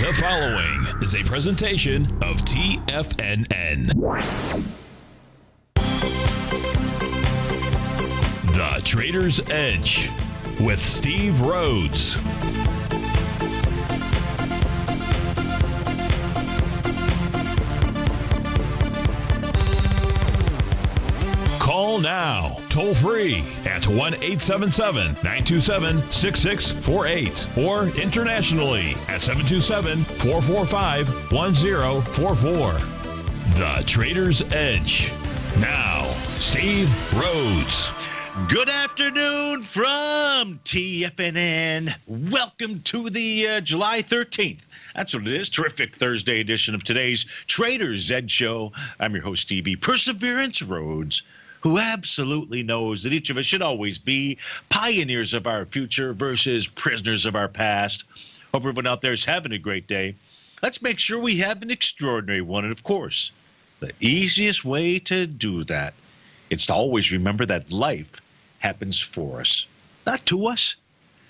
The following is a presentation of TFNN. The Trader's Edge with Steve Rhodes. Call now, toll free at 1-877-927-6648 or internationally at 727-445-1044. The Trader's Edge. Now, Steve Rhodes. Good afternoon from TFNN. Welcome to the July 13th. That's what it is. Terrific Thursday edition of today's Trader's Edge Show. I'm your host, Stevie Perseverance Rhodes, who absolutely knows that each of us should always be pioneers of our future versus prisoners of our past. Hope everyone out there is having a great day. Let's make sure we have an extraordinary one. And, of course, the easiest way to do that is to always remember that life happens for us, not to us.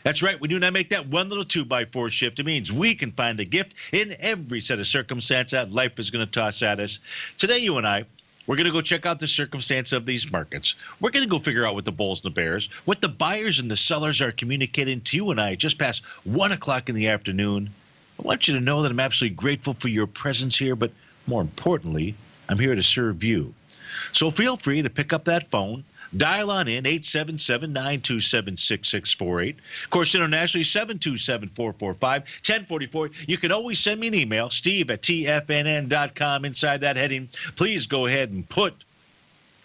That's right. We do not make that one little 2x4 shift. It means we can find the gift in every set of circumstance that life is going to toss at us. Today, you and I, we're going to go check out the circumstance of these markets. We're going to go figure out what the bulls and the bears, what the buyers and the sellers are communicating to you and I just past 1 o'clock in the afternoon. I want you to know that I'm absolutely grateful for your presence here, but more importantly, I'm here to serve you. So feel free to pick up that phone. Dial on in, 877-927-6648. Of course, internationally, 727-445-1044. You can always send me an email, steve@tfnn.com. Inside that heading, please go ahead and put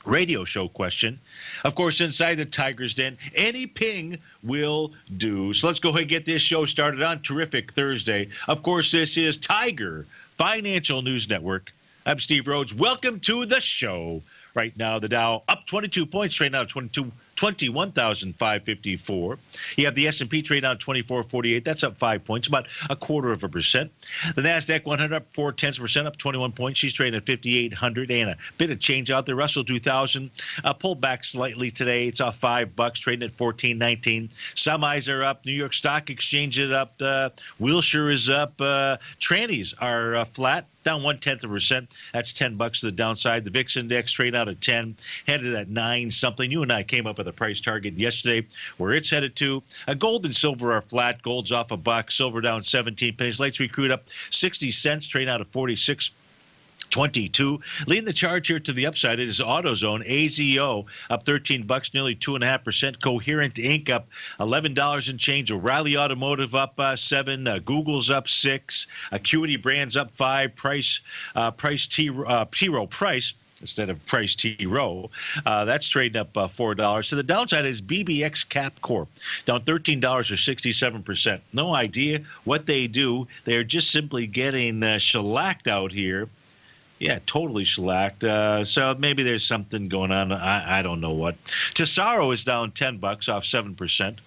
radio show question. Of course, inside the Tiger's Den, any ping will do. So let's go ahead and get this show started on terrific Thursday. Of course, this is Tiger Financial News Network. I'm Steve Rhodes. Welcome to the show. Right now, the Dow up 22 points, trading out 21,554. You have the S&P trading out 2448. That's up 5 points, about 0.25%. The Nasdaq 100 up 0.4%, up 21 points. She's trading at 5,800, and a bit of change out there. Russell 2000 pulled back slightly today. It's off $5, trading at 14.19. Semis are up. New York Stock Exchange is up. Wilshire is up. Trannies are flat, down 0.1%. That's $10 to the downside. The VIX index trading out at 10, headed at 9 something. You and I came up with a price target yesterday where it's headed to. Gold and silver are flat. Gold's off $1. Silver down 17 pennies. Light sweet crude up 60 cents, trading out at 46.22. Leading the charge here to the upside, it is AutoZone, AZO, up $13, nearly 2.5%. Coherent Inc. up $11 and change. O'Reilly Automotive up 7. Google's up 6. Acuity Brands up 5. Price T Rowe Price instead of Price T Rowe. That's trading up $4. So the downside is BBX Cap Corp, down $13 or 67%. No idea what they do. They're just simply getting shellacked out here. Yeah, totally shellacked. So maybe there's something going on. I don't know what. Tesaro is down $10 off 7%.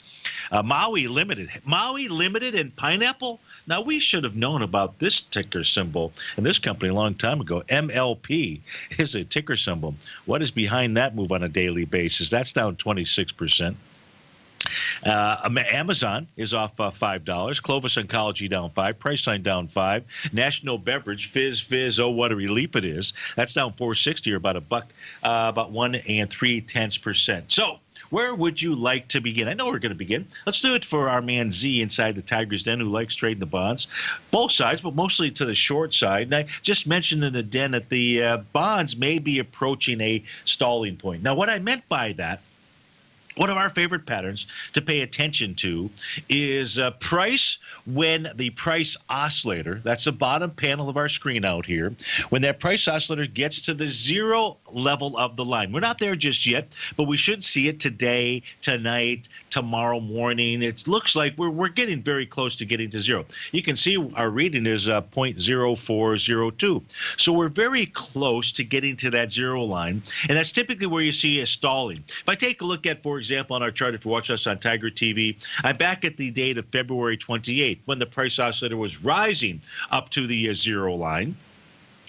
Maui Limited and Pineapple. Now, we should have known about this ticker symbol and this company a long time ago. MLP is a ticker symbol. What is behind that move on a daily basis? That's down 26%. Amazon is off $5. Clovis Oncology down 5. Priceline down 5. National Beverage Fizz. Oh, what a relief it is. That's down 4.60 or about $1, about 1 3/10%. So, where would you like to begin? I know we're going to begin. Let's do it for our man Z inside the Tiger's Den, who likes trading the bonds, both sides, but mostly to the short side. And I just mentioned in the den that the bonds may be approaching a stalling point. Now, what I meant by that, one of our favorite patterns to pay attention to is price when the price oscillator, that's the bottom panel of our screen out here, when that price oscillator gets to the zero level of the line. We're not there just yet, but we should see it today, tonight, tomorrow morning. It looks like we're getting very close to getting to zero. You can see our reading is 0.0402. So we're very close to getting to that zero line, and that's typically where you see a stalling. If I take a look at, for example, on our chart, if you watch us on TigerTV, I'm back at the date of February 28th when the price oscillator was rising up to the zero line.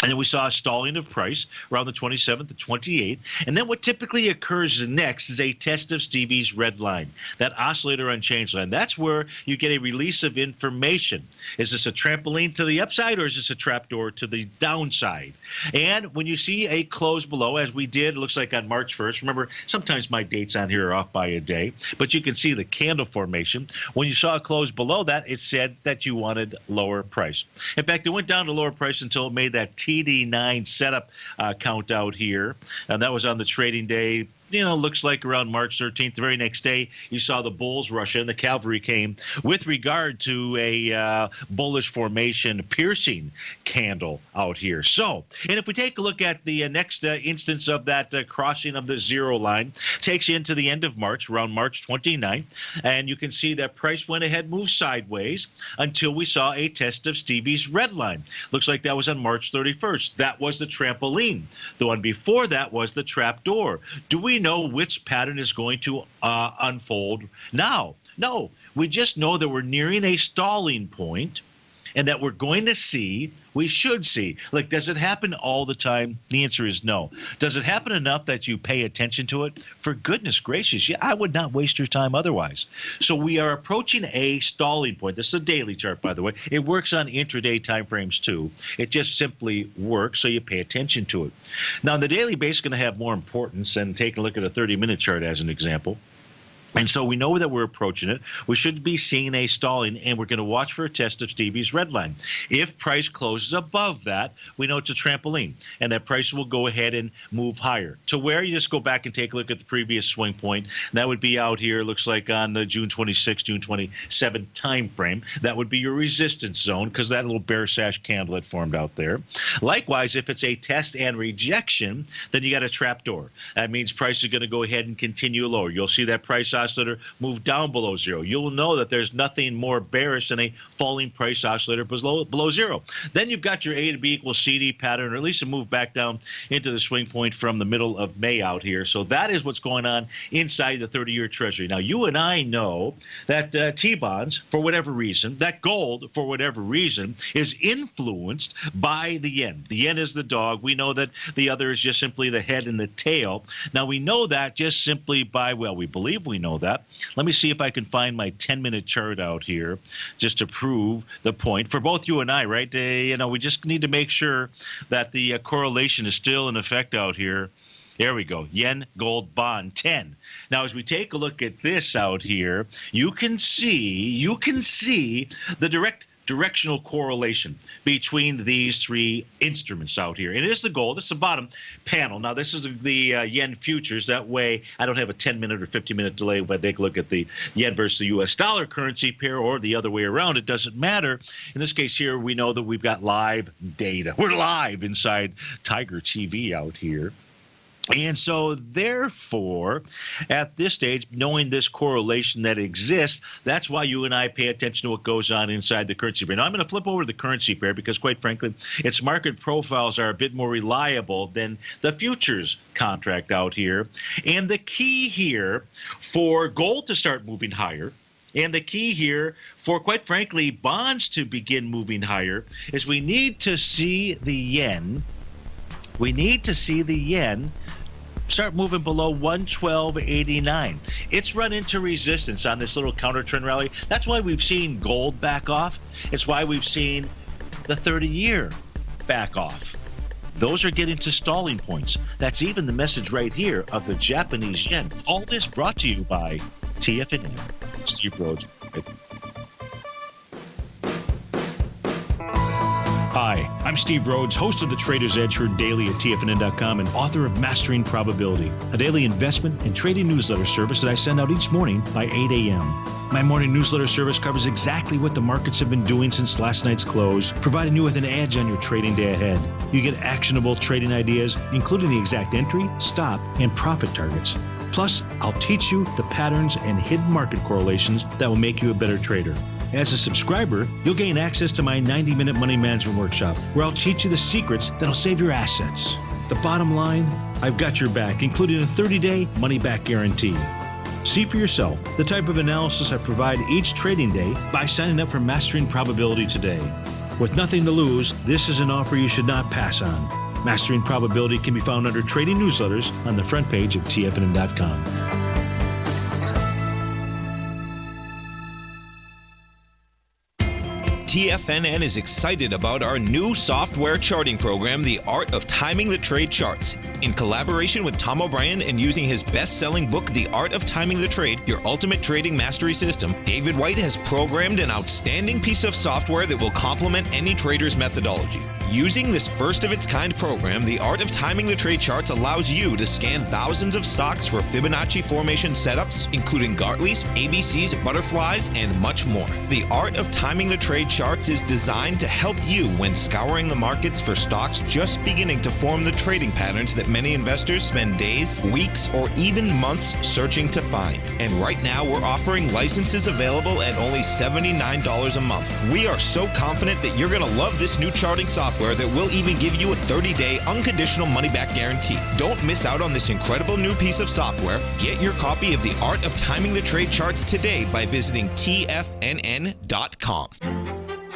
And then we saw a stalling of price around the 27th to 28th. And then what typically occurs next is a test of Stevie's red line, that oscillator unchanged line. That's where you get a release of information. Is this a trampoline to the upside, or is this a trapdoor to the downside? And when you see a close below, as we did, it looks like on March 1st. Remember, sometimes my dates on here are off by a day, but you can see the candle formation. When you saw a close below that, it said that you wanted lower price. In fact, it went down to lower price until it made that TD9 setup count out here, and that was on the trading day. Looks like around March 13th, the very next day, you saw the bulls rush in. The cavalry came with regard to a bullish formation piercing candle out here. So, and if we take a look at the next instance of that crossing of the zero line, takes you into the end of March, around March 29th, and you can see that price went ahead, moved sideways until we saw a test of Stevie's red line. Looks like that was on March 31st. That was the trampoline. The one before that was the trapdoor. Do we know which pattern is going to unfold now? No, we just know that we're nearing a stalling point and that we're going to see, we should see. Like, does it happen all the time? The answer is no. Does it happen enough that you pay attention to it? For goodness gracious, I would not waste your time otherwise. So we are approaching a stalling point. This is a daily chart, by the way. It works on intraday timeframes too. It just simply works, so you pay attention to it. Now, the daily base is going to have more importance than taking a look at a 30-minute chart as an example. And so we know that we're approaching it. We should be seeing a stalling, and we're going to watch for a test of Stevie's red line. If price closes above that, we know it's a trampoline, and that price will go ahead and move higher. To where you just go back and take a look at the previous swing point. That would be out here, looks like on the June 26, June 27 time frame. That would be your resistance zone, because that little bear sash candle had formed out there. Likewise, if it's a test and rejection, then you got a trapdoor. That means price is going to go ahead and continue lower. You'll see that price oscillator move down below zero. You'll know that there's nothing more bearish than a falling price oscillator below zero. Then you've got your A to B equals CD pattern, or at least a move back down into the swing point from the middle of May out here. So that is what's going on inside the 30-year Treasury. Now, you and I know that T-bonds, for whatever reason, that gold, for whatever reason, is influenced by the yen. The yen is the dog. We know that the other is just simply the head and the tail. Now, we know that just simply by, well, we believe we know that. Let me see if I can find my 10-minute chart out here just to prove the point for both you and I, right? We just need to make sure that the correlation is still in effect out here. There we go. Yen, gold, bond, 10. Now, as we take a look at this out here, you can see the directional correlation between these three instruments out here. And it is the gold. It's the bottom panel. Now, this is the yen futures. That way, I don't have a 10-minute or 50-minute delay if I take a look at the yen versus the U.S. dollar currency pair, or the other way around. It doesn't matter. In this case here, we know that we've got live data. We're live inside TigerTV out here. And so, therefore, at this stage, knowing this correlation that exists, that's why you and I pay attention to what goes on inside the currency pair. Now, I'm going to flip over to the currency pair because, quite frankly, its market profiles are a bit more reliable than the futures contract out here. And the key here for gold to start moving higher, and the key here for, quite frankly, bonds to begin moving higher, is we need to see the yen. We need to see the yen start moving below 112.89. It's run into resistance on this little counter trend rally. That's why we've seen gold back off. It's why we've seen the 30-year back off. Those are getting to stalling points. That's even the message right here of the Japanese yen. All this brought to you by TFNN. Steve Rhodes. Hi, I'm Steve Rhodes, host of the Trader's Edge, heard daily at TFNN.com and author of Mastering Probability, a daily investment and trading newsletter service that I send out each morning by 8 a.m. My morning newsletter service covers exactly what the markets have been doing since last night's close, providing you with an edge on your trading day ahead. You get actionable trading ideas, including the exact entry, stop, and profit targets. Plus, I'll teach you the patterns and hidden market correlations that will make you a better trader. As a subscriber, you'll gain access to my 90-minute money management workshop, where I'll teach you the secrets that'll save your assets. The bottom line, I've got your back, including a 30-day money-back guarantee. See for yourself the type of analysis I provide each trading day by signing up for Mastering Probability today. With nothing to lose, this is an offer you should not pass on. Mastering Probability can be found under Trading Newsletters on the front page of TFNN.com. TFNN is excited about our new software charting program, The Art of Timing the Trade Charts. In collaboration with Tom O'Brien and using his best-selling book, The Art of Timing the Trade, Your Ultimate Trading Mastery System, David White has programmed an outstanding piece of software that will complement any trader's methodology. Using this first-of-its-kind program, The Art of Timing the Trade Charts allows you to scan thousands of stocks for Fibonacci formation setups, including Gartleys, ABCs, butterflies, and much more. The Art of Timing the Trade Charts is designed to help you when scouring the markets for stocks just beginning to form the trading patterns that many investors spend days, weeks, or even months searching to find. And right now, we're offering licenses available at only $79 a month. We are so confident that you're going to love this new charting software that will even give you a 30-day unconditional money-back guarantee. Don't miss out on this incredible new piece of software. Get your copy of The Art of Timing the Trade Charts today by visiting TFNN.com.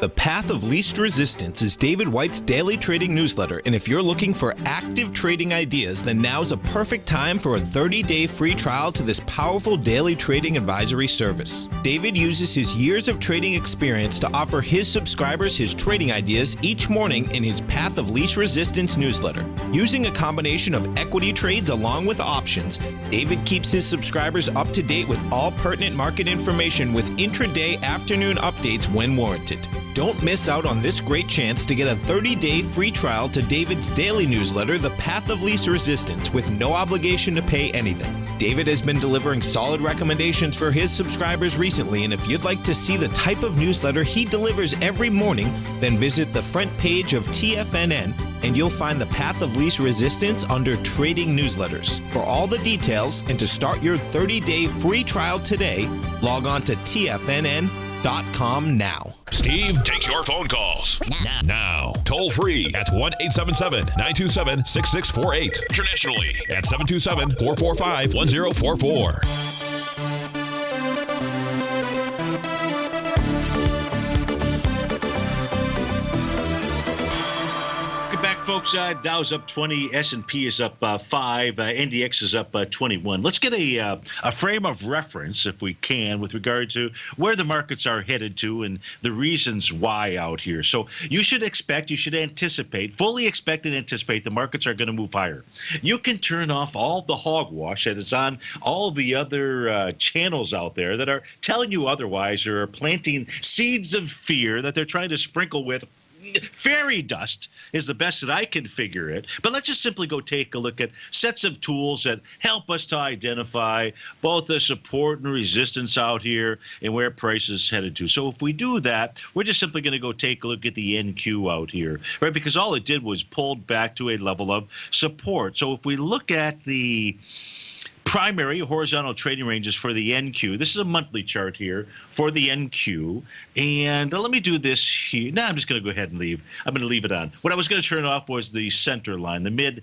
The Path of Least Resistance is David White's daily trading newsletter, and if you're looking for active trading ideas, then now's a perfect time for a 30-day free trial to this powerful daily trading advisory service. David uses his years of trading experience to offer his subscribers his trading ideas each morning in his Path of Least Resistance newsletter. Using a combination of equity trades along with options, David keeps his subscribers up to date with all pertinent market information with intraday afternoon updates when warranted. Don't miss out on this great chance to get a 30-day free trial to David's daily newsletter, The Path of Least Resistance, with no obligation to pay anything. David has been delivering solid recommendations for his subscribers recently, and if you'd like to see the type of newsletter he delivers every morning, then visit the front page of TFNN and you'll find The Path of Least Resistance under Trading Newsletters. For all the details and to start your 30-day free trial today, log on to TFNN.com now. Steve takes your phone calls now. Toll free at 1-877-927-6648. Internationally at 727-445-1044. Folks, Dow's up 20, S&P is up 5, NDX is up 21. Let's get a frame of reference, if we can, with regard to where the markets are headed to and the reasons why out here. So you should anticipate, fully expect and anticipate the markets are going to move higher. You can turn off all the hogwash that is on all the other channels out there that are telling you otherwise or are planting seeds of fear that they're trying to sprinkle with. Fairy dust is the best that I can figure it. But let's just simply go take a look at sets of tools that help us to identify both the support and resistance out here and where price is headed to. So if we do that, we're just simply going to go take a look at the NQ out here, right? Because all it did was pulled back to a level of support. So if we look at the primary horizontal trading ranges for the NQ. This is a monthly chart here for the NQ. And let me do this here. No, I'm just going to go ahead and leave. I'm going to leave it on. What I was going to turn off was the center line, the mid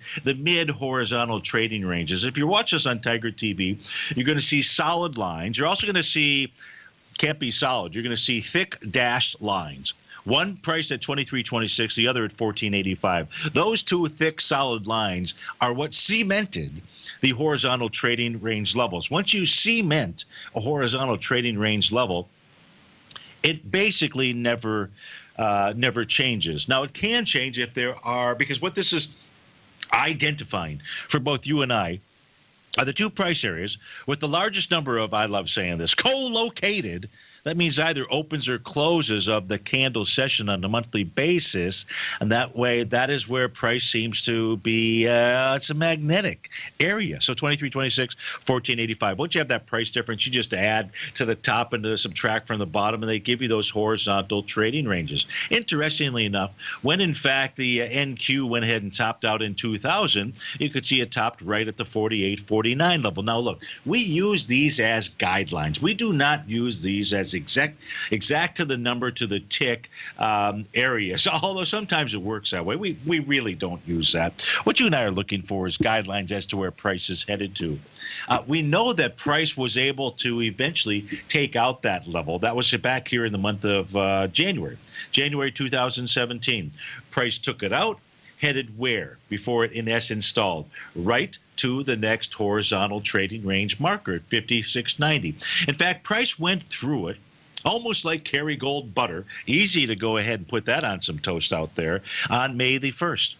horizontal trading ranges. If you watch us on TigerTV, you're going to see solid lines. You're also going to see, can't be solid, you're going to see thick dashed lines. One priced at $23.26, the other at $14.85. Those two thick, solid lines are what cemented the horizontal trading range levels. Once you cement a horizontal trading range level, it basically never changes. Now, it can change if there are, because what this is identifying for both you and I are the two price areas with the largest number of, I love saying this, co-located. That means either opens or closes of the candle session on a monthly basis. And that way, that is where price seems to be, it's a magnetic area. So 23.26, 14.85. Once you have that price difference, you just add to the top and to subtract from the bottom, and they give you those horizontal trading ranges. Interestingly enough, when in fact the NQ went ahead and topped out in 2000, you could see it topped right at the 48, 49 level. Now, look, we use these as guidelines. We do not use these as exact to the number, to the tick area. So although sometimes it works that way, we really don't use that. What you and I are looking for is guidelines as to where price is headed to. We know that price was able to eventually take out that level. That was back here in the month of January 2017. Price took it out, headed where before it in essence stalled? Right to the next horizontal trading range marker at 56.90. In fact, price went through it almost like Kerrygold butter. Easy to go ahead and put that on some toast out there on May the 1st.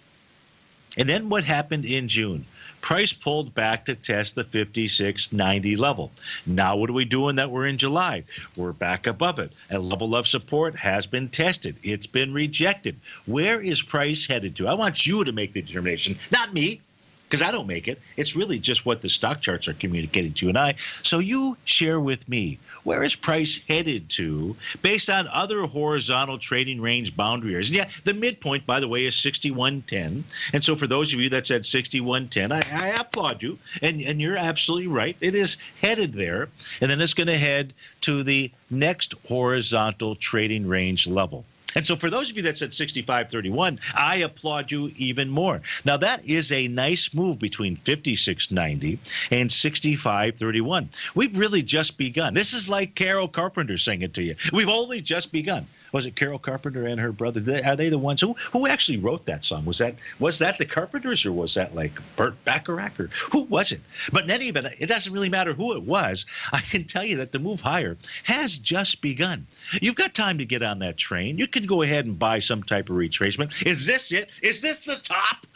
And then what happened in June? Price pulled back to test the 56.90 level. Now what are we doing that we're in July? We're back above it. A level of support has been tested. It's been rejected. Where is price headed to? I want you to make the determination, not me, because I don't make it. It's really just what the stock charts are communicating to you and I. So you share with me, where is price headed to based on other horizontal trading range boundary areas? And yeah, the midpoint, by the way, is 61.10. And so for those of you that said 61.10, I applaud you. And you're absolutely right. It is headed there. And then it's going to head to the next horizontal trading range level. And so for those of you that said 65.31, I applaud you even more. Now, that is a nice move between 56.90 and 65.31. We've really just begun. This is like Carol Carpenter saying it to you. We've only just begun. Was it Carol Carpenter and her brother? Are they the ones who actually wrote that song? Was that the Carpenters, or was that like Burt Bacharach, or who was it? But in any event, it doesn't really matter who it was. I can tell you that the move higher has just begun. You've got time to get on that train. You can go ahead and buy some type of retracement. Is this it? Is this the top?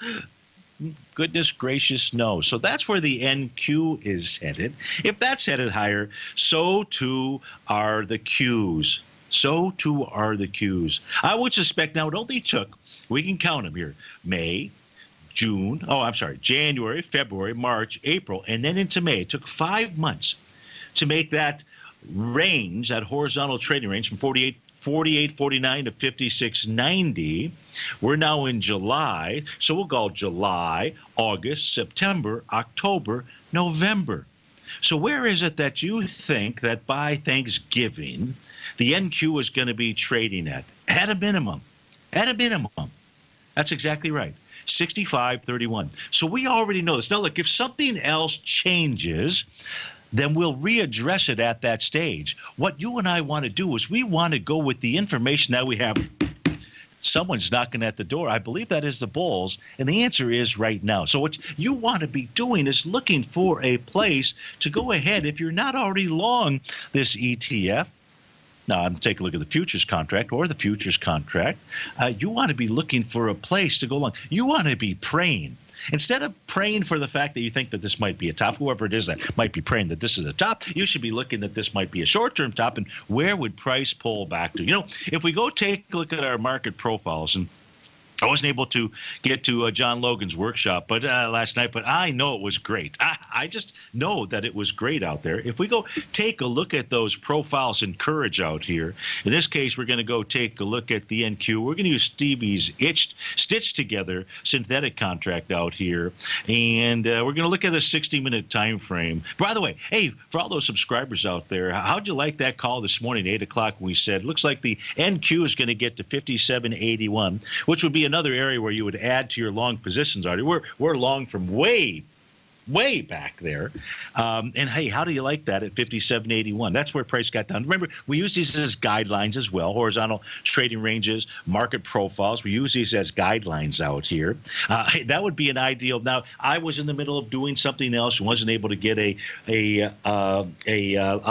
Goodness gracious, no. So that's where the NQ is headed. If that's headed higher, so too are the Qs. So too are the Qs. I would suspect now it only took, we can count them here, January, February, March, April, and then into May. It took 5 months to make that range, that horizontal trading range from 48.49 to 56.90. We're now in July, so we'll go July, August, September, October, November. So where is it that you think that by Thanksgiving the NQ is going to be trading at? At a minimum. At a minimum. That's exactly right. 65.31. So we already know this. Now, look, if something else changes, then we'll readdress it at that stage. What you and I want to do is we want to go with the information that we have. Someone's knocking at the door. I believe that is the Bulls, and the answer is right now. So what you want to be doing is looking for a place to go ahead if you're not already long this ETF. Now, I'm taking a look at the futures contract or the futures contract. You want to be looking for a place to go long. You want to be praying. Instead of praying for the fact that you think that this might be a top, whoever it is that might be praying that this is a top, you should be looking that this might be a short-term top, and where would price pull back to? You know, if we go take a look at our market profiles, and I wasn't able to get to John Logan's workshop last night, but I know it was great. I just know that it was great out there. If we go take a look at those profiles in Courage out here, in this case, we're going to go take a look at the NQ. We're going to use Stevie's stitched together synthetic contract out here, and we're going to look at a 60-minute time frame. By the way, hey, for all those subscribers out there, how'd you like that call this morning, 8 o'clock, when we said, looks like the NQ is going to get to 57.81, which would be another area where you would add to your long positions already. We're long from way back there. And hey, how do you like that at 57.81? That's where price got down. Remember, we use these as guidelines as well, horizontal trading ranges, market profiles. We use these as guidelines out here. That would be an ideal. Now, I was in the middle of doing something else, wasn't able to get a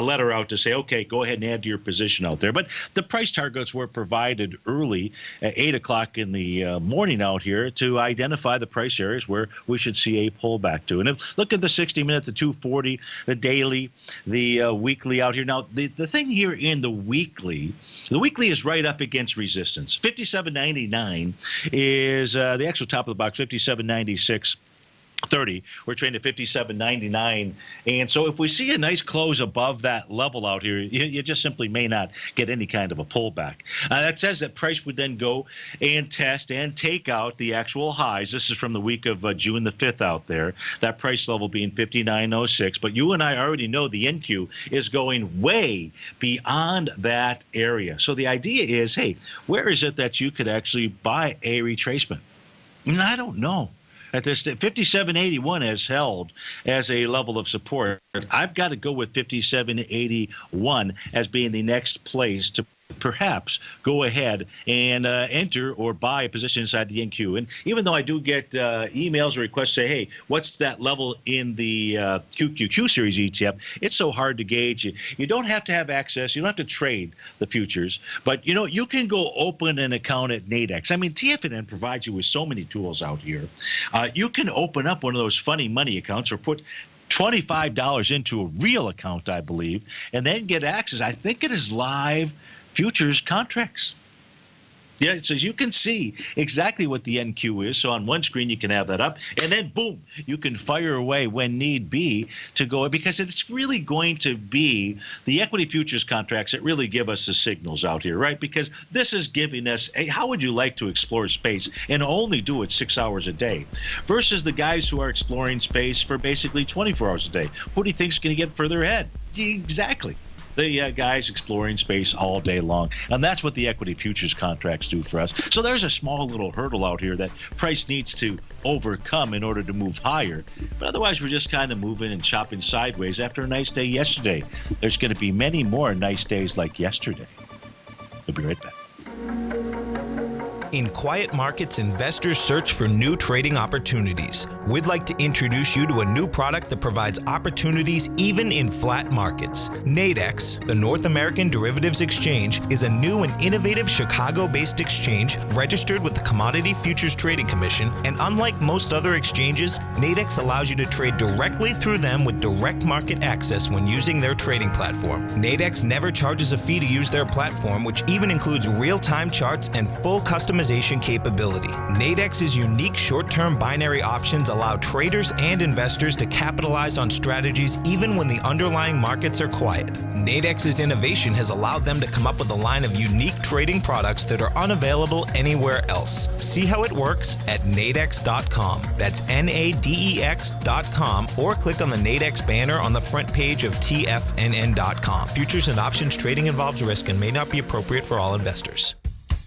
letter out to say, okay, go ahead and add to your position out there. But the price targets were provided early at 8 o'clock in the morning out here to identify the price areas where we should see a pullback to. And if look at the 60-minute, the 240, the daily, the weekly out here. Now, the thing here in the weekly is right up against resistance. 57.99 is the actual top of the box, 57.96. 30. We're trading at 57.99. And so if we see a nice close above that level out here, you just simply may not get any kind of a pullback. That says that price would then go and test and take out the actual highs. This is from the week of June the 5th out there, that price level being 59.06. But you and I already know the NQ is going way beyond that area. So the idea is, hey, where is it that you could actually buy a retracement? And I don't know. At this 57.81 has held as a level of support. I've got to go with 57.81 as being the next place to perhaps go ahead and enter or buy a position inside the NQ. And even though I do get emails or requests say, hey, what's that level in the QQQ series ETF? It's so hard to gauge. You don't have to have access. You don't have to trade the futures. But, you can go open an account at Nadex. I mean, TFNN provides you with so many tools out here. You can open up one of those funny money accounts or put $25 into a real account, I believe, and then get access. I think it is live futures contracts. Yeah, so you can see exactly what the NQ is. So on one screen, you can have that up, and then boom, you can fire away when need be to go, because it's really going to be the equity futures contracts that really give us the signals out here, right? Because this is giving us, hey, how would you like to explore space and only do it 6 hours a day versus the guys who are exploring space for basically 24 hours a day? Who do you think is going to get further ahead? Exactly. The guys exploring space all day long. And that's what the equity futures contracts do for us. So there's a small little hurdle out here that price needs to overcome in order to move higher. But otherwise, we're just kind of moving and chopping sideways after a nice day yesterday. There's going to be many more nice days like yesterday. We'll be right back. In quiet markets, investors search for new trading opportunities. We'd like to introduce you to a new product that provides opportunities even in flat markets. Nadex, the North American Derivatives Exchange, is a new and innovative Chicago-based exchange registered with the Commodity Futures Trading Commission, and unlike most other exchanges, Nadex allows you to trade directly through them with direct market access when using their trading platform. Nadex never charges a fee to use their platform, which even includes real-time charts and full customization capability. Nadex's unique short-term binary options allow traders and investors to capitalize on strategies even when the underlying markets are quiet. Nadex's innovation has allowed them to come up with a line of unique trading products that are unavailable anywhere else. See how it works at nadex.com. That's NADEX.com, or click on the Nadex banner on the front page of TFNN.com. Futures and options trading involves risk and may not be appropriate for all investors.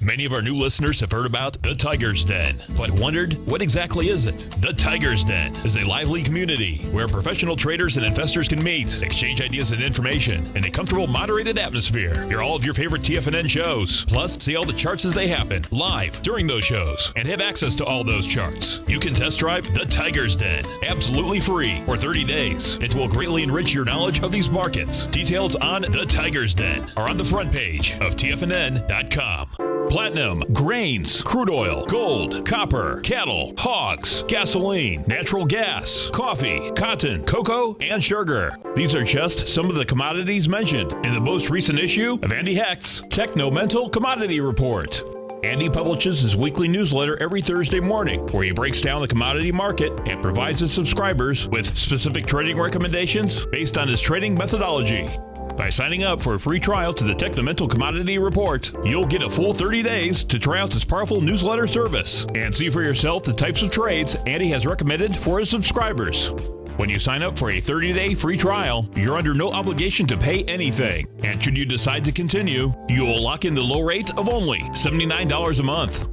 Many of our new listeners have heard about the Tiger's Den, but wondered, what exactly is it? The Tiger's Den is a lively community where professional traders and investors can meet, exchange ideas and information in a comfortable, moderated atmosphere. Hear all of your favorite TFNN shows, plus see all the charts as they happen live during those shows and have access to all those charts. You can test drive the Tiger's Den absolutely free for 30 days. It will greatly enrich your knowledge of these markets. Details on the Tiger's Den are on the front page of TFNN.com. Platinum, grains, crude oil, gold, copper, cattle, hogs, gasoline, natural gas, coffee, cotton, cocoa, and sugar. These are just some of the commodities mentioned in the most recent issue of Andy Hecht's Techno-Mental Commodity Report. Andy publishes his weekly newsletter every Thursday morning, where he breaks down the commodity market and provides his subscribers with specific trading recommendations based on his trading methodology. By signing up for a free trial to the Techno-Mental Commodity Report, you'll get a full 30 days to try out this powerful newsletter service and see for yourself the types of trades Andy has recommended for his subscribers. When you sign up for a 30-day free trial, you're under no obligation to pay anything. And should you decide to continue, you will lock in the low rate of only $79 a month.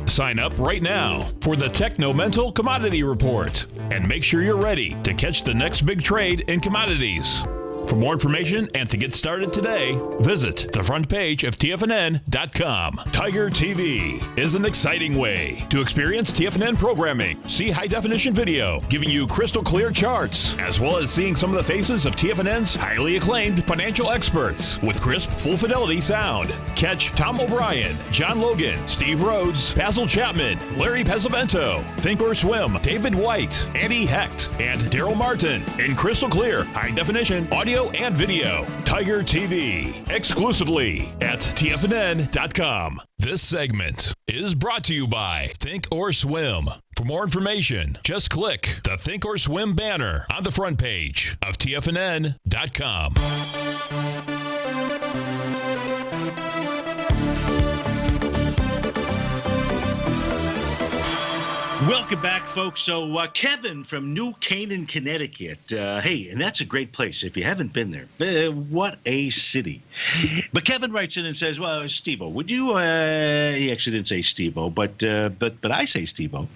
Sign up right now for the Techno-Mental Commodity Report and make sure you're ready to catch the next big trade in commodities. For more information and to get started today, visit the front page of TFNN.com. Tiger TV is an exciting way to experience TFNN programming. See high-definition video giving you crystal clear charts, as well as seeing some of the faces of TFNN's highly acclaimed financial experts with crisp, full-fidelity sound. Catch Tom O'Brien, John Logan, Steve Rhodes, Basil Chapman, Larry Pesavento, Think or Swim, David White, Andy Hecht, and Daryl Martin in crystal clear, high-definition audio audio and video. Tiger TV, exclusively at TFNN.com. This segment is brought to you by Think or Swim. For more information, just click the Think or Swim banner on the front page of TFNN.com. Welcome back, folks. So Kevin from New Canaan, Connecticut. Hey, and that's a great place if you haven't been there. What a city. But Kevin writes in and says, well, Steve-O, would you, he actually didn't say Steve-O, but I say Steve-O.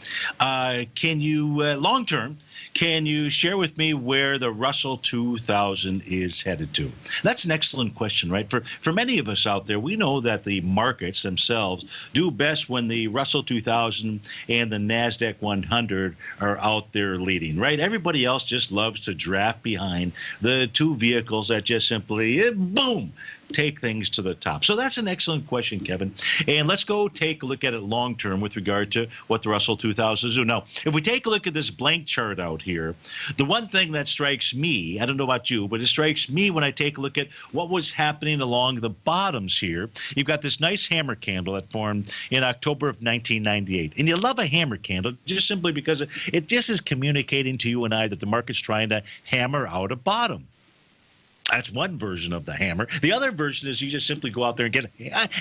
Can you, long term, can you share with me where the Russell 2000 is headed to? That's an excellent question, right? For many of us out there, we know that the markets themselves do best when the Russell 2000 and the NASDAQ 100 are out there leading, right? Everybody else just loves to draft behind the two vehicles that just simply, boom, take things to the top. So that's an excellent question, Kevin. And let's go take a look at it long term with regard to what the Russell 2000 do. Now, if we take a look at this blank chart out here, the one thing that strikes me, I don't know about you, but it strikes me when I take a look at what was happening along the bottoms here. You've got this nice hammer candle that formed in October of 1998. And you love a hammer candle just simply because it just is communicating to you and I that the market's trying to hammer out a bottom. That's one version of the hammer. The other version is you just simply go out there and get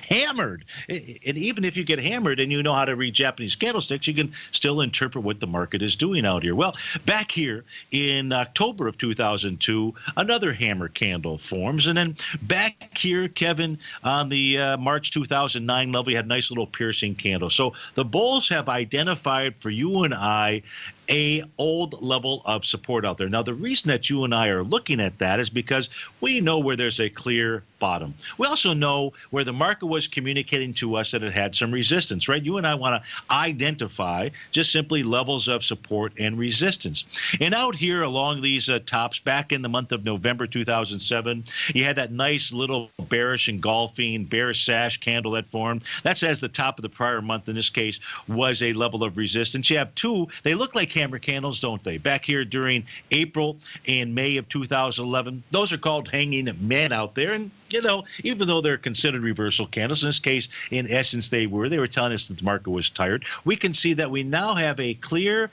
hammered. And even if you get hammered and you know how to read Japanese candlesticks, you can still interpret what the market is doing out here. Well, back here in October of 2002, another hammer candle forms. And then back here, Kevin, on the March 2009 level, you had a nice little piercing candle. So the bulls have identified for you and I a old level of support out there. Now, the reason that you and I are looking at that is because we know where there's a clear bottom. We also know where the market was communicating to us that it had some resistance, right? You and I want to identify just simply levels of support and resistance. And out here along these tops, back in the month of November 2007, you had that nice little bearish engulfing bear sash candle that formed. That says the top of the prior month, in this case, was a level of resistance. You have two. They look like hammer candles, don't they? Back here during April and May of 2011, those are called hanging men out there. And, you know, even though they're considered reversal candles, in this case, in essence, they were telling us that the market was tired. We can see that we now have a clear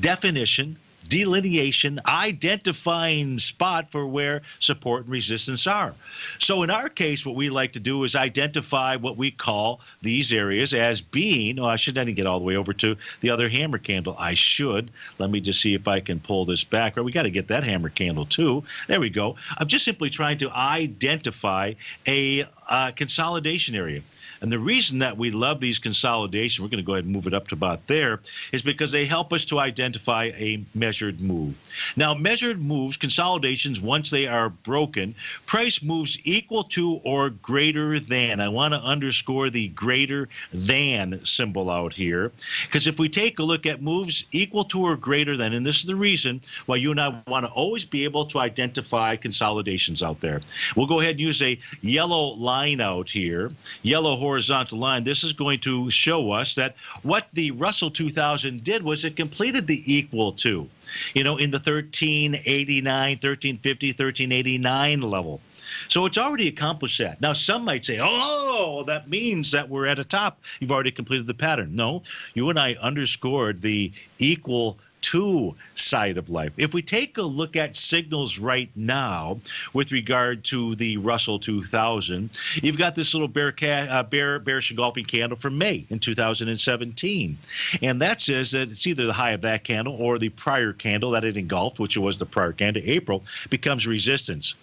definition, delineation, identifying spot for where support and resistance are. So in our case, what we like to do is identify what we call these areas as being, I shouldn't get all the way over to the other hammer candle. I should. Let me just see if I can pull this back. Or we got to get that hammer candle too. There we go. I'm just simply trying to identify a consolidation area. And the reason that we love these consolidations, we're going to go ahead and move it up to about there, is because they help us to identify a measured move. Now, measured moves, consolidations, once they are broken, price moves equal to or greater than. I want to underscore the greater than symbol out here, because if we take a look at moves equal to or greater than, and this is the reason why you and I want to always be able to identify consolidations out there. We'll go ahead and use a yellow line out here, yellow horizontal line. This is going to show us that what the Russell 2000 did was it completed the equal to, in the 1389, 1350, 1389 level. So it's already accomplished that. Now, some might say, oh, that means that we're at a top. You've already completed the pattern. No, you and I underscored the equal to side of life. If we take a look at signals right now with regard to the Russell 2000, you've got this little bearish engulfing candle from May in 2017. And that says that it's either the high of that candle or the prior candle that it engulfed, which was the prior candle, April, becomes resistance.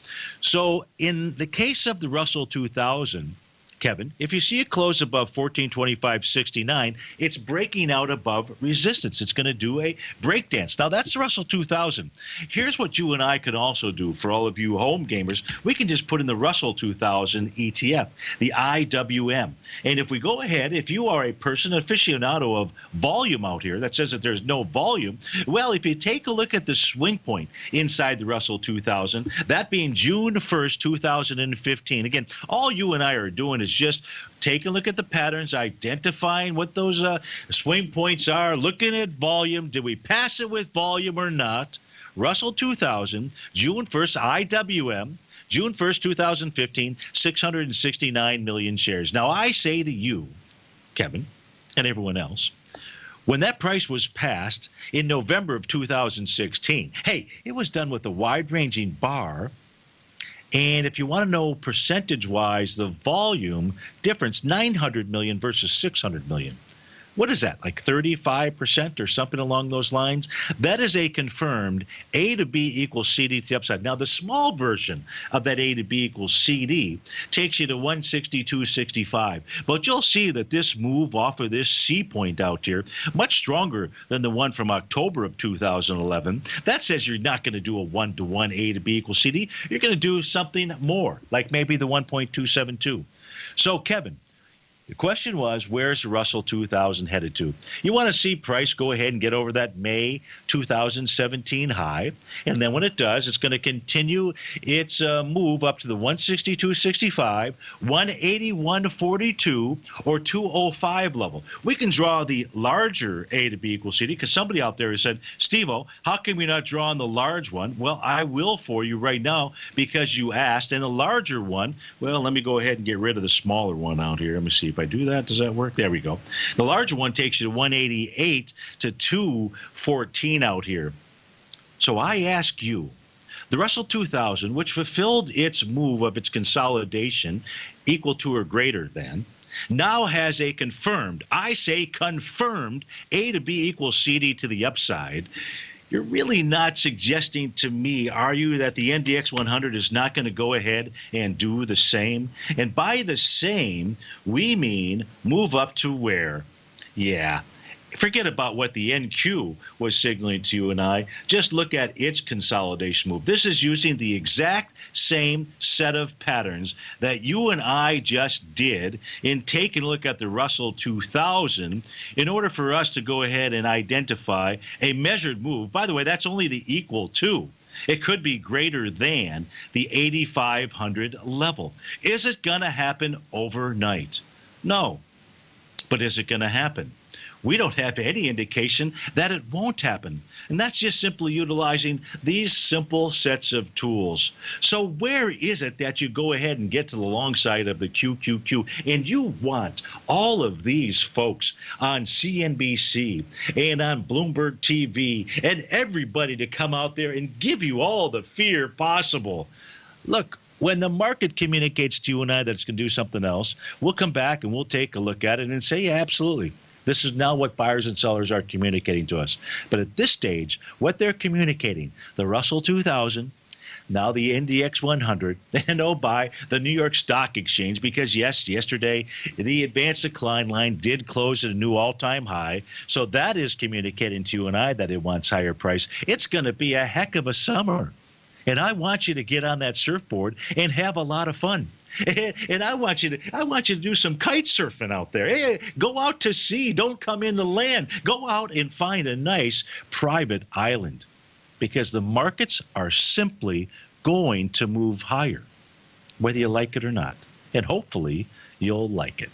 So in the case of the Russell 2000, Kevin, if you see it close above 1425.69, it's breaking out above resistance. It's going to do a breakdance. Now, that's the Russell 2000. Here's what you and I can also do for all of you home gamers. We can just put in the Russell 2000 ETF, the IWM. And if we go ahead, if you are a person, aficionado of volume out here that says that there's no volume, well, if you take a look at the swing point inside the Russell 2000, that being June 1st, 2015, again, all you and I are doing is just taking a look at the patterns, identifying what those swing points are, looking at volume. Did we pass it with volume or not? Russell 2000, June 1st, IWM, June 1st, 2015, 669 million shares. Now, I say to you, Kevin, and everyone else, when that price was passed in November of 2016, hey, it was done with a wide-ranging bar. And if you want to know percentage-wise, the volume difference, 900 million versus 600 million. What is that, like 35% or something along those lines? That is a confirmed A to B equals CD to the upside. Now, the small version of that A to B equals CD takes you to 162.65. But you'll see that this move off of this C point out here, much stronger than the one from October of 2011. That says you're not going to do a 1-to-1 A to B equals CD. You're going to do something more, like maybe the 1.272. So, Kevin, the question was, where's the Russell 2000 headed to? You want to see price go ahead and get over that May 2017 high. And then when it does, it's going to continue its move up to the 162.65, 181.42, or 205 level. We can draw the larger A to B equals CD because somebody out there has said, Steve-O, how can we not draw on the large one? Well, I will for you right now because you asked. And the larger one, well, let me go ahead and get rid of the smaller one out here. Let me see if I do that. Does that work? There we go. The larger one takes you to 188 to 214 out here. So I ask you, the Russell 2000, which fulfilled its move of its consolidation equal to or greater than, now has a confirmed, I say confirmed, A to B equals CD to the upside. You're really not suggesting to me, are you, that the NDX 100 is not going to go ahead and do the same? And by the same, we mean move up to where? Yeah. Forget about what the NQ was signaling to you and I. Just look at its consolidation move. This is using the exact same set of patterns that you and I just did in taking a look at the Russell 2000 in order for us to go ahead and identify a measured move. By the way, that's only the equal to. It could be greater than the 8,500 level. Is it going to happen overnight? No. But is it going to happen? We don't have any indication that it won't happen. And that's just simply utilizing these simple sets of tools. So where is it that you go ahead and get to the long side of the QQQ and you want all of these folks on CNBC and on Bloomberg TV and everybody to come out there and give you all the fear possible? Look, when the market communicates to you and I that it's going to do something else, we'll come back and we'll take a look at it and say, yeah, absolutely. This is now what buyers and sellers are communicating to us. But at this stage, what they're communicating, the Russell 2000, now the NDX 100, and oh, by the New York Stock Exchange, because, yes, yesterday the advanced decline line did close at a new all-time high. So that is communicating to you and I that it wants higher price. It's going to be a heck of a summer. And I want you to get on that surfboard and have a lot of fun. And I want you to do some kite surfing out there. Hey, go out to sea. Don't come into land. Go out and find a nice private island because the markets are simply going to move higher, whether you like it or not. And hopefully you'll like it.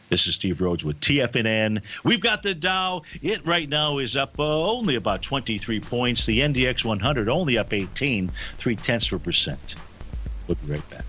This is Steve Rhodes with TFNN. We've got the Dow. It right now is up only about 23 points. The NDX 100 only up 18, 0.3%. We'll be right back.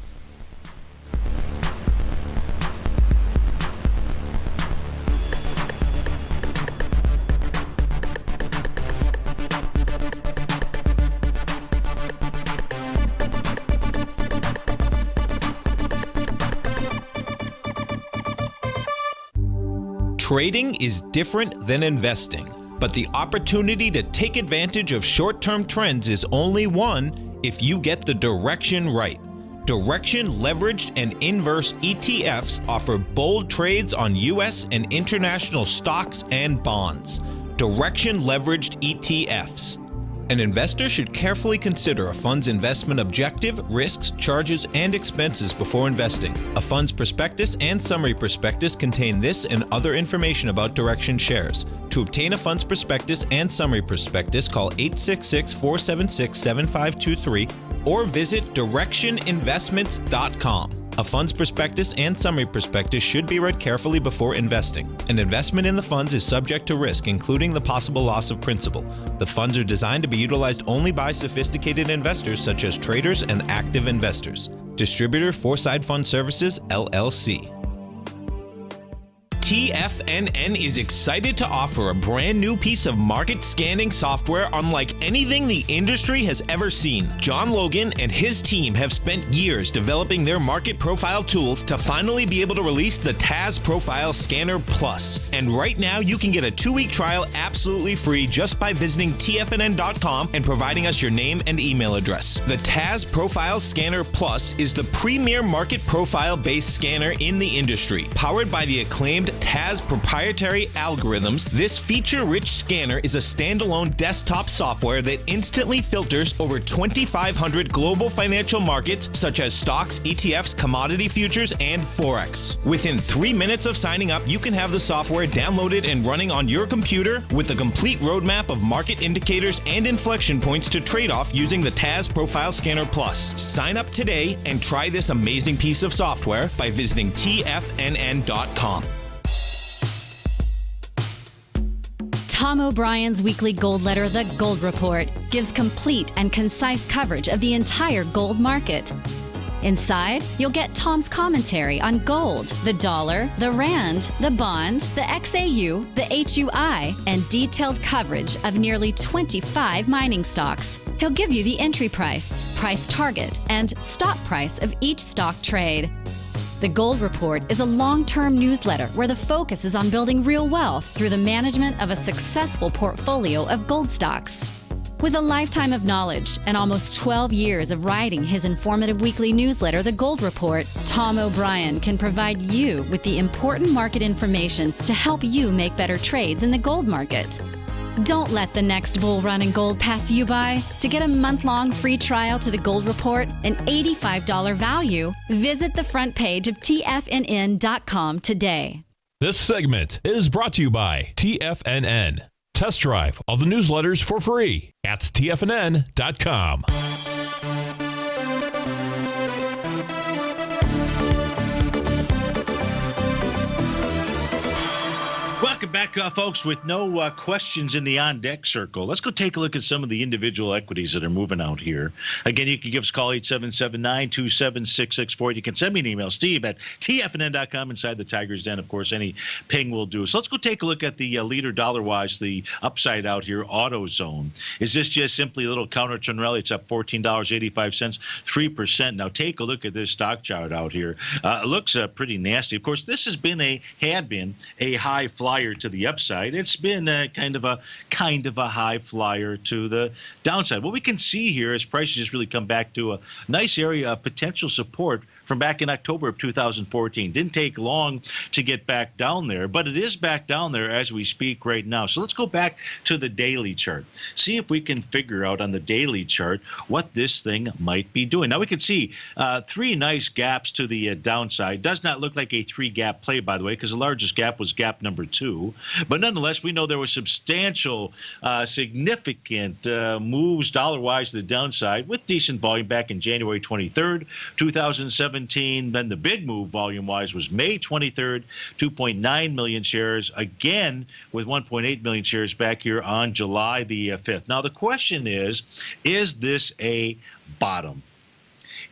Trading is different than investing, but the opportunity to take advantage of short-term trends is only one if you get the direction right. Direction leveraged and inverse ETFs offer bold trades on U.S. and international stocks and bonds. Direction leveraged ETFs. An investor should carefully consider a fund's investment objective, risks, charges, and expenses before investing. A fund's prospectus and summary prospectus contain this and other information about Direction shares. To obtain a fund's prospectus and summary prospectus, call 866-476-7523 or visit directioninvestments.com. A fund's prospectus and summary prospectus should be read carefully before investing. An investment in the funds is subject to risk, including the possible loss of principal. The funds are designed to be utilized only by sophisticated investors such as traders and active investors. Distributor Foreside Fund Services, LLC. TFNN is excited to offer a brand new piece of market scanning software unlike anything the industry has ever seen. John Logan and his team have spent years developing their market profile tools to finally be able to release the TAS Profile Scanner Plus. And right now you can get a 2-week trial absolutely free just by visiting TFNN.com and providing us your name and email address. The TAS Profile Scanner Plus is the premier market profile based scanner in the industry. Powered by the acclaimed TAS proprietary algorithms, this feature-rich scanner is a standalone desktop software that instantly filters over 2,500 global financial markets such as stocks, ETFs, commodity futures, and Forex. Within 3 minutes of signing up, you can have the software downloaded and running on your computer with a complete roadmap of market indicators and inflection points to trade off using the TAS Profile Scanner Plus. Sign up today and try this amazing piece of software by visiting TFNN.com. Tom O'Brien's weekly gold letter, The Gold Report, gives complete and concise coverage of the entire gold market. Inside, you'll get Tom's commentary on gold, the dollar, the rand, the bond, the XAU, the HUI, and detailed coverage of nearly 25 mining stocks. He'll give you the entry price, price target, and stop price of each stock trade. The Gold Report is a long-term newsletter where the focus is on building real wealth through the management of a successful portfolio of gold stocks. With a lifetime of knowledge and almost 12 years of writing his informative weekly newsletter, The Gold Report, Tom O'Brien can provide you with the important market information to help you make better trades in the gold market. Don't let the next bull run in gold pass you by. To get a month-long free trial to the Gold Report, an $85 value, visit the front page of TFNN.com today. This segment is brought to you by TFNN. Test drive all the newsletters for free at TFNN.com. Welcome back, folks, with no questions in the on-deck circle. Let's go take a look at some of the individual equities that are moving out here. Again, you can give us a call, 877-927-6664. You can send me an email, Steve at TFNN.com, inside the Tiger's Den. Of course, any ping will do. So let's go take a look at the leader dollar-wise, the upside out here, AutoZone. Is this just simply a little counter trend rally? It's up $14.85, 3%. Now take a look at this stock chart out here. It looks pretty nasty. Of course, this had been a high flyer to the upside. It's been kind of a high flyer to the downside. What we can see here is prices just really come back to a nice area of potential support from back in October of 2014. Didn't take long to get back down there, but it is back down there as we speak right now. So let's go back to the daily chart. See if we can figure out on the daily chart what this thing might be doing. Now we can see 3 nice gaps to the downside. Does not look like a 3-gap play, by the way, because the largest gap was gap number 2. But nonetheless, we know there was substantial, significant moves dollar-wise to the downside with decent volume back in January 23rd, 2017. Then the big move volume-wise was May 23rd, 2.9 million shares, again with 1.8 million shares back here on July the 5th. Now the question is this a bottom?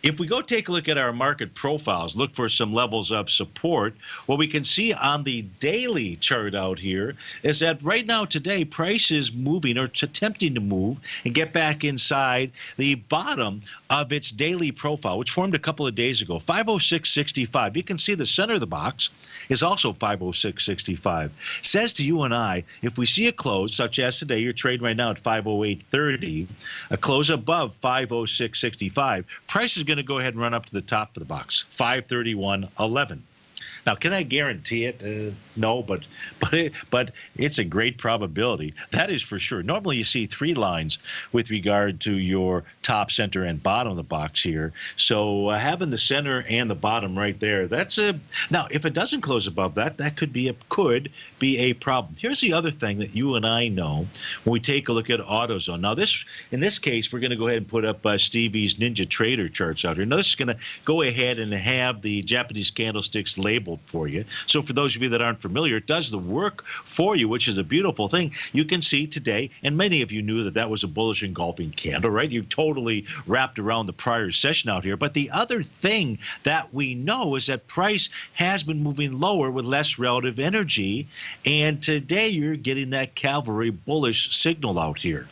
If we go take a look at our market profiles, look for some levels of support, what we can see on the daily chart out here is that right now today, price is moving or attempting to move and get back inside the bottom of its daily profile, which formed a couple of days ago, 506.65. You can see the center of the box is also 506.65. Says to you and I, if we see a close, such as today, you're trading right now at 508.30, a close above 506.65, price is going to go ahead and run up to the top of the box, 531.11. Now, can I guarantee it? No, but it's a great probability. That is for sure. Normally, you see 3 lines with regard to your top, center, and bottom of the box here. So having the center and the bottom right there, that's a now. If it doesn't close above that, that could be a problem. Here's the other thing that you and I know when we take a look at AutoZone. Now, in this case, we're going to go ahead and put up Stevie's Ninja Trader charts out here. Now, this is going to go ahead and have the Japanese candlesticks labeled for you. So for those of you that aren't familiar, it does the work for you, which is a beautiful thing. You can see today, and many of you knew that that was a bullish engulfing candle, right? You totally wrapped around the prior session out here. But the other thing that we know is that price has been moving lower with less relative energy, and today you're getting that cavalry bullish signal out here.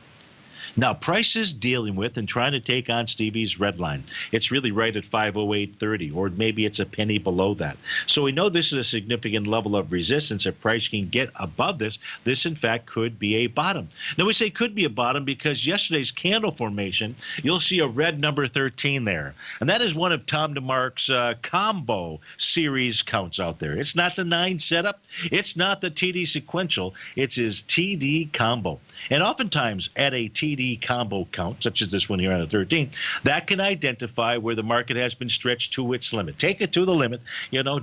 Now, price is dealing with and trying to take on Stevie's red line. It's really right at 508.30, or maybe it's a penny below that. So we know this is a significant level of resistance. If price can get above this, this in fact could be a bottom. Now we say could be a bottom because yesterday's candle formation, you'll see a red number 13 there. And that is one of Tom DeMark's combo series counts out there. It's not the 9 setup. It's not the TD sequential. It's his TD combo. And oftentimes at a TD combo count, such as this one here on a 13, that can identify where the market has been stretched to its limit. Take it to the limit,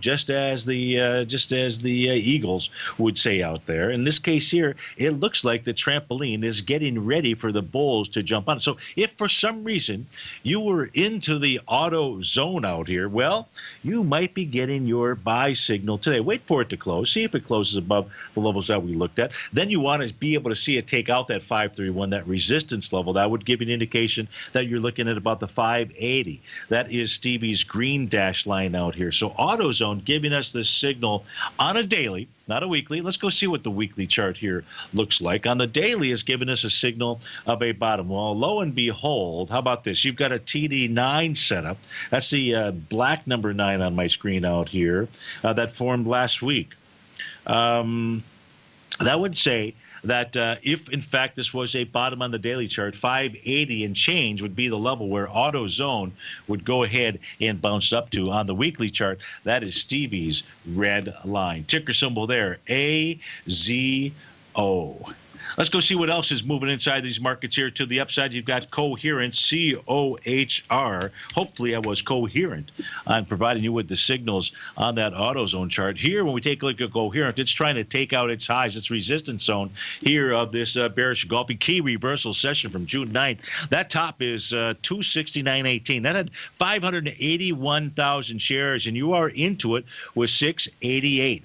just as the Eagles would say out there. In this case here, it looks like the trampoline is getting ready for the bulls to jump on. So if for some reason you were into the auto zone out here, well, you might be getting your buy signal today. Wait for it to close. See if it closes above the levels that we looked at. Then you want to be able to see it take out that 531, that resistance level. That would give you an indication that you're looking at about the 580. That is Stevie's green dash line out here. So AutoZone giving us this signal on a daily, not a weekly. Let's go see what the weekly chart here looks like. On the daily is giving us a signal of a bottom. Well, lo and behold, how about this? You've got a TD9 setup. That's the black number 9 on my screen out here that formed last week. That would say that if, in fact, this was a bottom on the daily chart, 580 and change would be the level where AutoZone would go ahead and bounce up to. On the weekly chart, that is Stevie's red line. Ticker symbol there, AZO. Let's go see what else is moving inside these markets here. To the upside, you've got Coherent, COHR. Hopefully, I was coherent on providing you with the signals on that AutoZone chart. Here, when we take a look at Coherent, it's trying to take out its highs, its resistance zone here of this bearish engulfing key reversal session from June 9th. That top is 269.18. That had 581,000 shares, and you are into it with 688.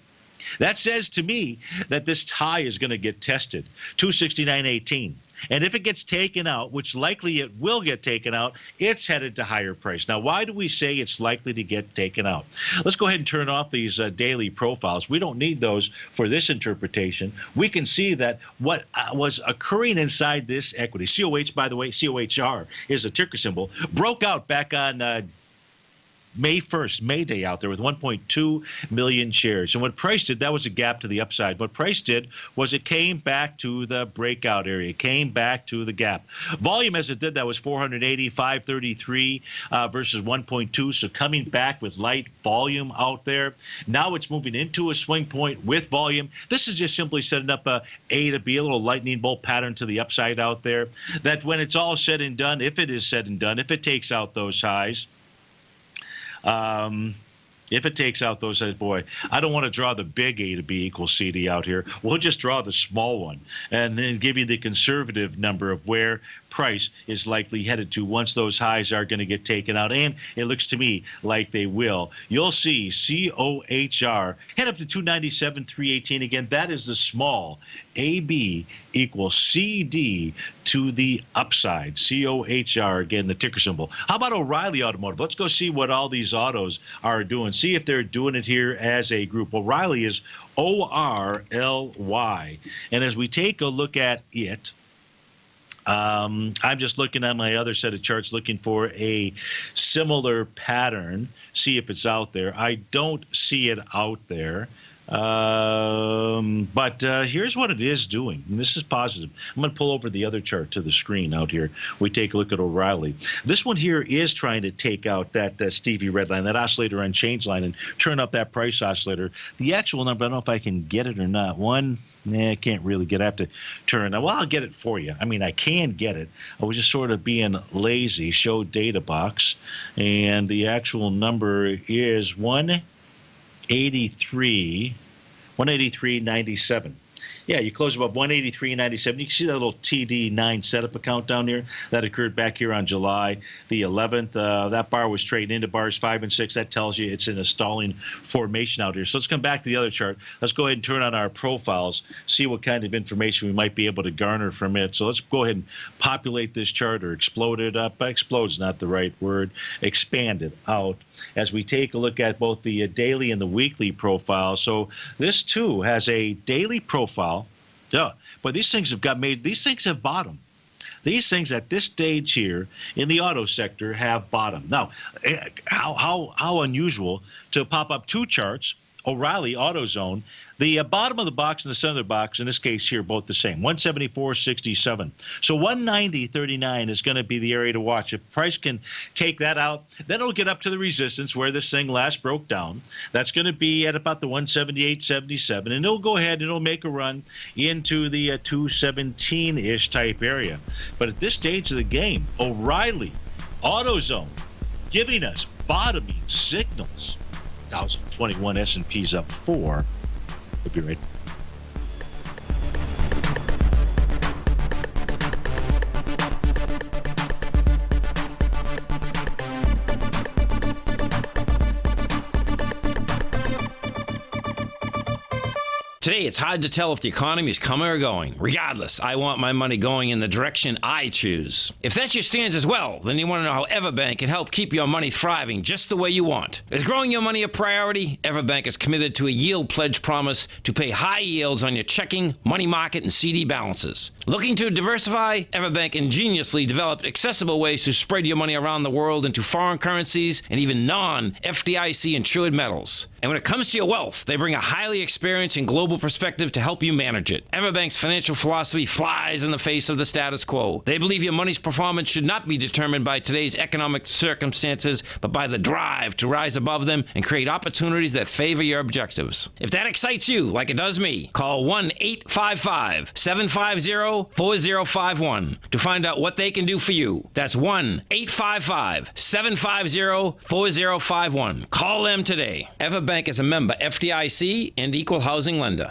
That says to me that this high is going to get tested, 269.18. And if it gets taken out, which likely it will get taken out, it's headed to higher price. Now, why do we say it's likely to get taken out? Let's go ahead and turn off these daily profiles. We don't need those for this interpretation. We can see that what was occurring inside this equity, COH, by the way, COHR is a ticker symbol, broke out back on May 1st, May Day out there with 1.2 million shares. And what price did, that was a gap to the upside. What price did was it came back to the breakout area. It came back to the gap. Volume as it did, that was 480, 533 versus 1.2. So coming back with light volume out there. Now it's moving into a swing point with volume. This is just simply setting up a to B, a little lightning bolt pattern to the upside out there. That when it's all said and done, if it is said and done, if it takes out those highs, if it takes out those sides, boy, I don't want to draw the big A to B equals CD out here. We'll just draw the small one and then give you the conservative number of where price is likely headed to once those highs are going to get taken out. And it looks to me like they will. You'll see COHR head up to 297.318 again. That is the small. AB equals CD to the upside. COHR, again, the ticker symbol. How about O'Reilly Automotive? Let's go see what all these autos are doing. See if they're doing it here as a group. O'Reilly is ORLY. And as we take a look at it, I'm just looking at my other set of charts looking for a similar pattern, see if it's out there. I don't see it out there. But here's what it is doing. And this is positive. I'm going to pull over the other chart to the screen out here. We take a look at O'Reilly. This one here is trying to take out that Stevie red line, that oscillator unchanged line, and turn up that price oscillator. The actual number, I don't know if I can get it or not. I can't really get it. I have to turn it. Well, I'll get it for you. I mean, I can get it. I was just sort of being lazy. Show data box. And the actual number is 183.97. Yeah, you close above 183.97. You can see that little TD9 setup account down there that occurred back here on July the 11th. That bar was trading into bars 5 and 6. That tells you it's in a stalling formation out here. So let's come back to the other chart. Let's go ahead and turn on our profiles, see what kind of information we might be able to garner from it. So let's go ahead and populate this chart, or explode it up. Explode's not the right word. Expand it out as we take a look at both the daily and the weekly profile. So this too has a daily profile. Yeah, but these things have these things have bottomed. These things at this stage here in the auto sector have bottomed. Now, how unusual to pop up two charts, O'Reilly, AutoZone, the bottom of the box and the center of the box, in this case here, both the same, 174.67. So 190.39 is going to be the area to watch. If price can take that out, then it'll get up to the resistance where this thing last broke down. That's going to be at about the 178.77, and it'll go ahead and it'll make a run into the 217-ish type area. But at this stage of the game, O'Reilly, AutoZone, giving us bottoming signals. 2021 S&P's up 4. We'll be right back. Today, it's hard to tell if the economy is coming or going. Regardless, I want my money going in the direction I choose. If that's your stance as well, then you want to know how Everbank can help keep your money thriving just the way you want. Is growing your money a priority? Everbank is committed to a yield pledge promise to pay high yields on your checking, money market, and CD balances. Looking to diversify? Everbank ingeniously developed accessible ways to spread your money around the world into foreign currencies and even non-FDIC insured metals. And when it comes to your wealth, they bring a highly experienced and global perspective to help you manage it. Everbank's financial philosophy flies in the face of the status quo. They believe your money's performance should not be determined by today's economic circumstances, but by the drive to rise above them and create opportunities that favor your objectives. If that excites you, like it does me, call 1-855-750-4051 to find out what they can do for you. That's 1-855-750-4051. Call them today. Everbank is a member FDIC and equal housing lender.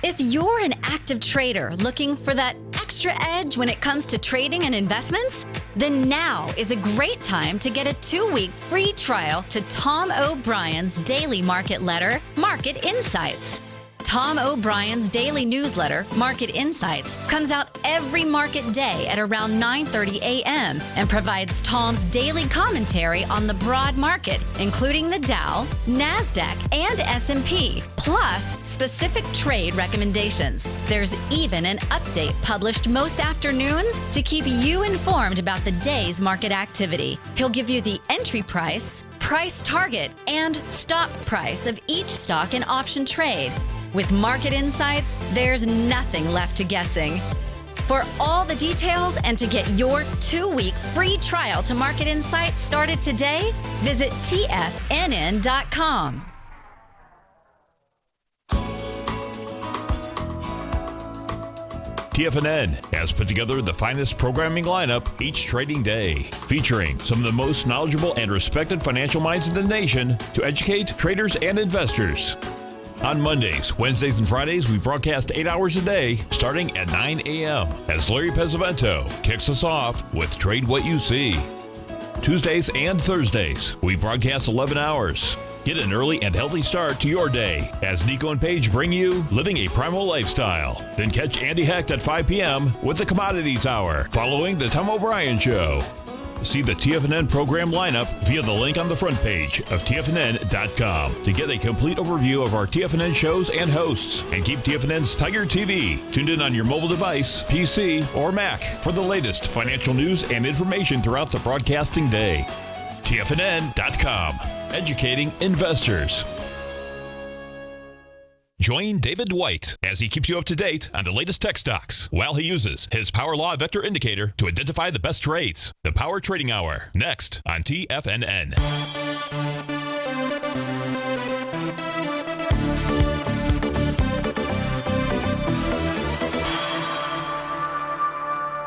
If you're an active trader looking for that extra edge when it comes to trading and investments, then now is a great time to get a 2-week free trial to Tom O'Brien's daily market letter, Market Insights. Tom O'Brien's daily newsletter, Market Insights, comes out every market day at around 9:30 a.m. and provides Tom's daily commentary on the broad market, including the Dow, NASDAQ, and S&P, plus specific trade recommendations. There's even an update published most afternoons to keep you informed about the day's market activity. He'll give you the entry price, price target, and stop price of each stock and option trade. With Market Insights, there's nothing left to guessing. For all the details and to get your 2-week free trial to Market Insights started today, visit TFNN.com. TFNN has put together the finest programming lineup each trading day, featuring some of the most knowledgeable and respected financial minds in the nation to educate traders and investors. On Mondays, Wednesdays, and Fridays, we broadcast 8 hours a day, starting at 9 a.m. as Larry Pesavento kicks us off with Trade What You See. Tuesdays and Thursdays, we broadcast 11 hours. Get an early and healthy start to your day as Nico and Paige bring you Living a Primal Lifestyle. Then catch Andy Hecht at 5 p.m. with the Commodities Hour, following the Tom O'Brien Show. See the TFNN program lineup via the link on the front page of TFNN.com to get a complete overview of our TFNN shows and hosts. And keep TFNN's Tiger TV tuned in on your mobile device, PC, or Mac for the latest financial news and information throughout the broadcasting day. TFNN.com, educating investors. Join David White as he keeps you up to date on the latest tech stocks while he uses his Power Law Vector Indicator to identify the best trades. The Power Trading Hour, next on TFNN.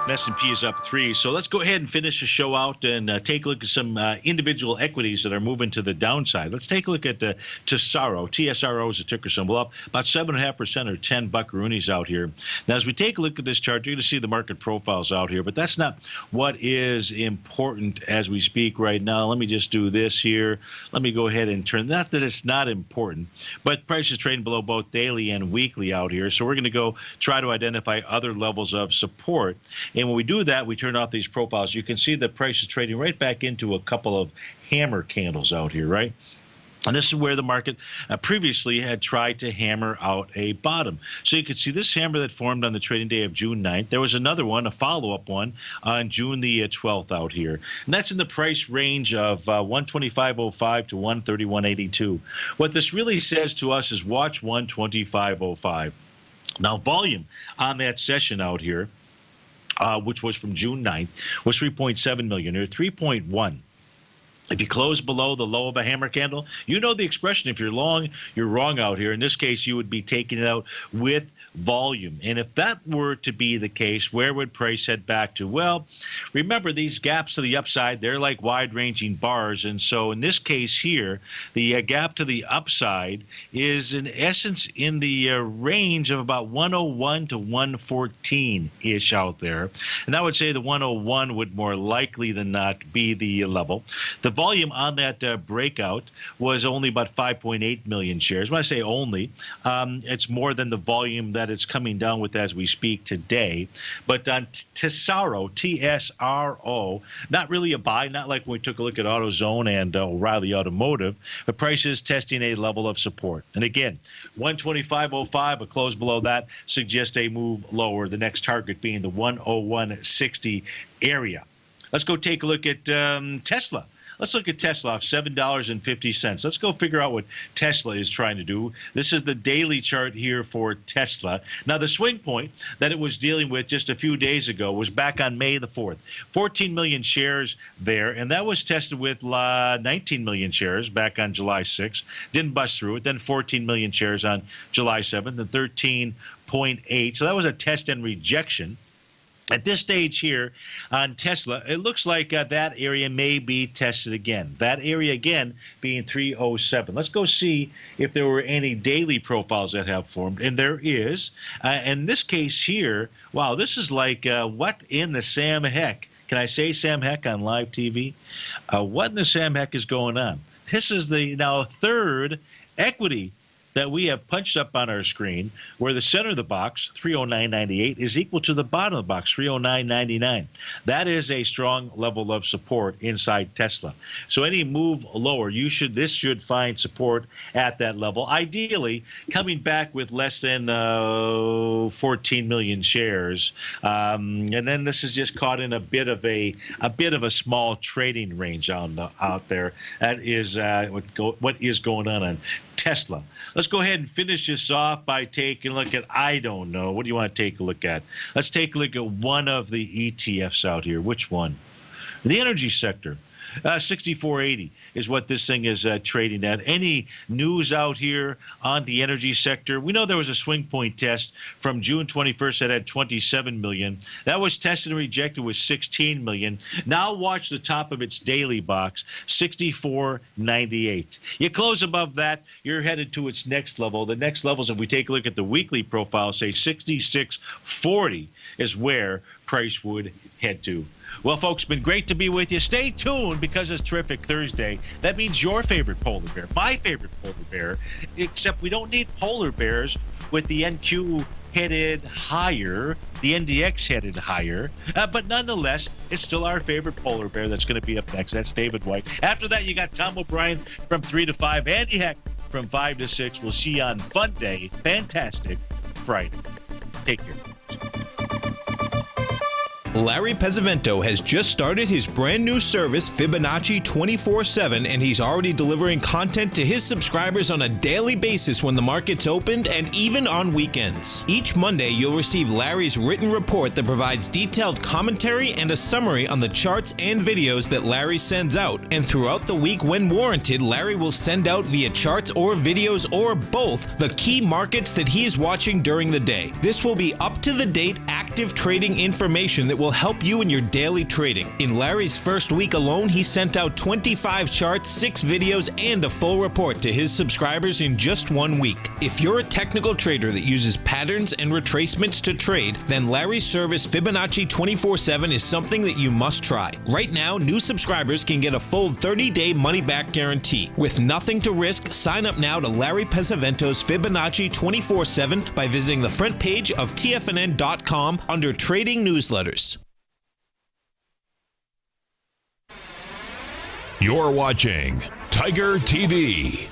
S&P is up 3. So let's go ahead and finish the show out and take a look at some individual equities that are moving to the downside. Let's take a look at the Tesaro. TSRO is a ticker symbol, up about 7.5% or 10 buckaroonies out here. Now, as we take a look at this chart, you're going to see the market profiles out here, but that's not what is important as we speak right now. Let me just do this here. Let me go ahead and turn. Not that it's not important, but price is trading below both daily and weekly out here. So we're going to go try to identify other levels of support. And when we do that, we turn off these profiles. You can see the price is trading right back into a couple of hammer candles out here, right? And this is where the market previously had tried to hammer out a bottom. So you can see this hammer that formed on the trading day of June 9th. There was another one, a follow-up one, on June the 12th out here. And that's in the price range of 125.05 to 131.82. What this really says to us is watch 125.05. Now, volume on that session out here, which was from June 9th, was 3.7 million, or 3.1. If you close below the low of a hammer candle, you know the expression. If you're long, you're wrong out here. In this case, you would be taking it out with volume. And if that were to be the case, where would price head back to? Well, remember, these gaps to the upside, they're like wide-ranging bars. And so in this case here, the gap to the upside is in essence in the range of about 101 to 114-ish out there. And I would say the 101 would more likely than not be the level. The volume on that breakout was only about 5.8 million shares. When I say only, it's more than the volume that it's coming down with as we speak today. But on Tesaro, TSRO, not really a buy, not like when we took a look at AutoZone and O'Reilly Automotive. The price is testing a level of support. And again, 125.05, a close below that suggests a move lower, the next target being the 101.60 area. Let's go take a look at Tesla. Let's look at Tesla off $7.50. Let's go figure out what Tesla is trying to do. This is the daily chart here for Tesla. Now, the swing point that it was dealing with just a few days ago was back on May the 4th. 14 million shares there, and that was tested with 19 million shares back on July 6th. Didn't bust through it. Then 14 million shares on July 7th and 13.8. So that was a test and rejection. At this stage here on Tesla, it looks like that area may be tested again. That area again being 307. Let's go see if there were any daily profiles that have formed. And there is. In this case here, wow, this is like what in the Sam heck? Can I say Sam heck on live TV? What in the Sam heck is going on? This is the now third equity that we have punched up on our screen, where the center of the box, 309.98, is equal to the bottom of the box, 309.99. That is a strong level of support inside Tesla. So any move lower, this should find support at that level. Ideally, coming back with less than 14 million shares, and then this is just caught in a bit of a small trading range out there. That is what is going on Tesla. Let's go ahead and finish this off by taking a look at, I don't know, what do you want to take a look at? Let's take a look at one of the ETFs out here. Which one? The energy sector. 64.80 is what this thing is trading at. Any news out here on the energy sector? We know there was a swing point test from June 21st that had 27 million. That was tested and rejected with 16 million. Now watch the top of its daily box, 64.98. You close above that, you're headed to its next level. The next levels, if we take a look at the weekly profile, say 66.40 is where price would head to. Well, folks, been great to be with you. Stay tuned because it's Terrific Thursday. That means your favorite polar bear, my favorite polar bear, except we don't need polar bears with the NQ headed higher, the NDX headed higher. But nonetheless, it's still our favorite polar bear that's going to be up next. That's David White. After that, you got Tom O'Brien from 3 to 5, Andy Heck from 5 to 6. We'll see you on Fun Day, Fantastic Friday. Take care. Larry Pesavento has just started his brand new service, Fibonacci 24/7, and he's already delivering content to his subscribers on a daily basis when the market's opened and even on weekends. Each Monday, you'll receive Larry's written report that provides detailed commentary and a summary on the charts and videos that Larry sends out. And throughout the week, when warranted, Larry will send out via charts or videos or both the key markets that he is watching during the day. This will be up-to-the-date, active trading information that will help you in your daily trading. In Larry's first week alone, he sent out 25 charts, 6 videos, and a full report to his subscribers in just 1 week. If you're a technical trader that uses patterns and retracements to trade, then Larry's service Fibonacci 24/7 is something that you must try. Right now, new subscribers can get a full 30-day money-back guarantee. With nothing to risk, sign up now to Larry Pesavento's Fibonacci 24/7 by visiting the front page of TFNN.com under Trading Newsletters. You're watching Tiger TV.